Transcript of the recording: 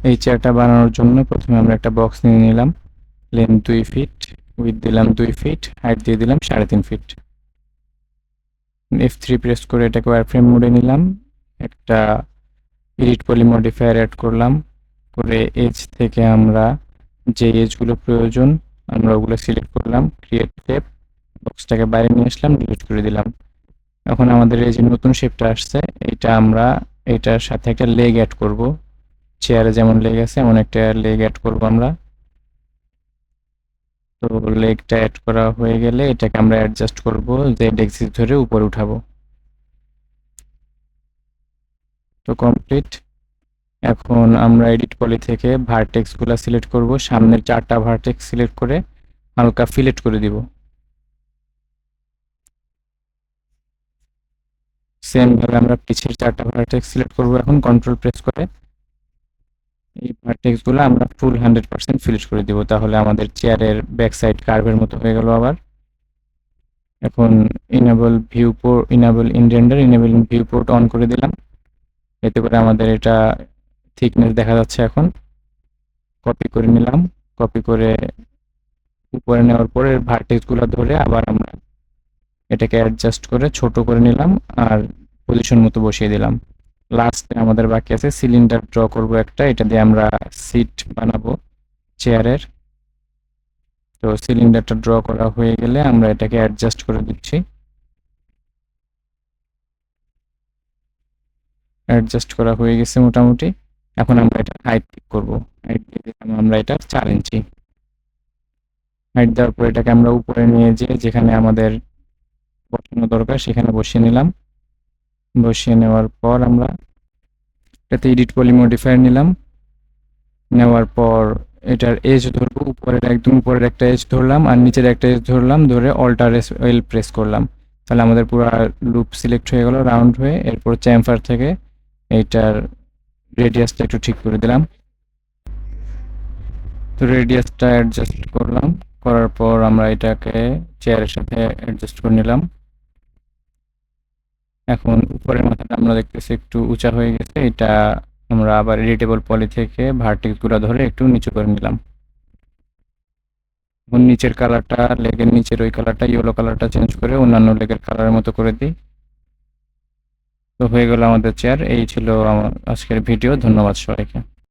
এই চেয়ারটা বানানোর জন্য প্রথমে আমরা একটা বক্স নিয়ে নিলাম, লেন্থ 2 ফিট, উইথ দিলাম 2 ফিট, হাইট দিয়ে দিলাম 3.5 ফিট। F3 প্রেস করে এটাকে ওয়্যারফ্রেম মোডে নিলাম, একটা এডিট পলি মডিফায়ার অ্যাড করলাম, করে এজ থেকে আমরা যে এজগুলো প্রয়োজন আমরা ওগুলো সিলেক্ট করলাম, ক্রিয়েট শেপ, বক্সটাকে বাইরে নিয়ে আসলাম, ডিলিট করে দিলাম। এখন আমাদের এই যে নতুন শেপটা আসছে, এটা আমরা এটার সাথে একটা লেগ অ্যাড করব। চেয়ারে যেমন লেগ আছে এমন একটা লেগ অ্যাড করব আমরা। তো লেগটা অ্যাড করা হয়ে গেলে এটাকে আমরা অ্যাডজাস্ট করব, যে এক্সিস ধরে উপরে উঠাবো। তো কমপ্লিট। এখন আমরা এডিট পলি থেকে ভার্টেক্সগুলো সিলেক্ট করব, সামনের 4টা ভার্টেক্স সিলেক্ট করে হালকা ফিলেট করে দিব। সেম ভাবে আমরা পিছের 4টা ভার্টেক্স সিলেক্ট করব, এখন কন্ট্রোল প্রেস করে এই ভার্টেক্সগুলো আমরা ফুল 100% ফিলেট করে দিব, তাহলে আমাদের চেয়ারের ব্যাক সাইড কার্ভের মতো হয়ে গেল আবার। এখন enable in render, enable viewport on করে দিলাম, এতে করে আমাদের এটা থিকনেস দেখা যাচ্ছে। এখন কপি করে নিলাম, কপি করে উপরে নেওয়ার পরে ভার্টেক্সগুলো ধরে আবার আমরা এটাকে অ্যাডজাস্ট করে ছোট করে নিলাম আর পজিশন মতো বসিয়ে দিলাম। লাস্টে আমাদের বাকি আছে সিলিন্ডার ড্র করব একটা, এটা দিয়ে আমরা সিট বানাবো চেয়ারের। তো সিলিন্ডারটা ড্র করা হয়ে গেলে আমরা এটাকে অ্যাডজাস্ট করে দিচ্ছি। অ্যাডজাস্ট করা হয়ে গেছে মোটামুটি। এখন আমরা এটা হাইট ঠিক করবো, হাইট দিয়ে দিলাম আমরা এটা 4 ইঞ্চি। হাইট দেওয়ার পর এটাকে আমরা উপরে নিয়ে যেয়ে যেখানে আমাদের বসানো দরকার সেখানে বসিয়ে নিলাম। বসিয়ে নেওয়ার পর আমরা এটাতে এডিট পলি মডিফায়ার নিলাম, নেওয়ার পর এটার এজ ধরবো, উপরের একদম উপরের একটা এজ ধরলাম আর নিচের একটা এজ ধরলাম, ধরে অল্টার এল প্রেস করলাম, তাহলে আমাদের পুরো লুপ সিলেক্ট হয়ে গেল রাউন্ড হয়ে। এরপর চ্যাম্ফার থেকে এইটার রেডিয়াসটা একটু ঠিক করে দিলাম। তো রেডিয়াসটা অ্যাডজাস্ট করলাম, করার পর আমরা এটাকে চেয়ারের সাথে অ্যাডজাস্ট করে নিলাম। এখন উপরের মাথাটা আমরা দেখতেছি একটু উঁচা হয়ে গেছে, এটা আমরা আবার এডিটেবল পলি থেকে ভার্টেক্সগুলো ধরে একটু নিচু করে নিলাম। এখন নিচের কালারটা, লেগের নিচের ওই কালারটা, ইয়েলো কালারটা চেঞ্জ করে অন্যান্য লেগের কালারের মতো করে দিই। তো হয়ে গেল আমাদের চেয়ার। এই ছিল আমার আজকের ভিডিও। ধন্যবাদ সবাইকে।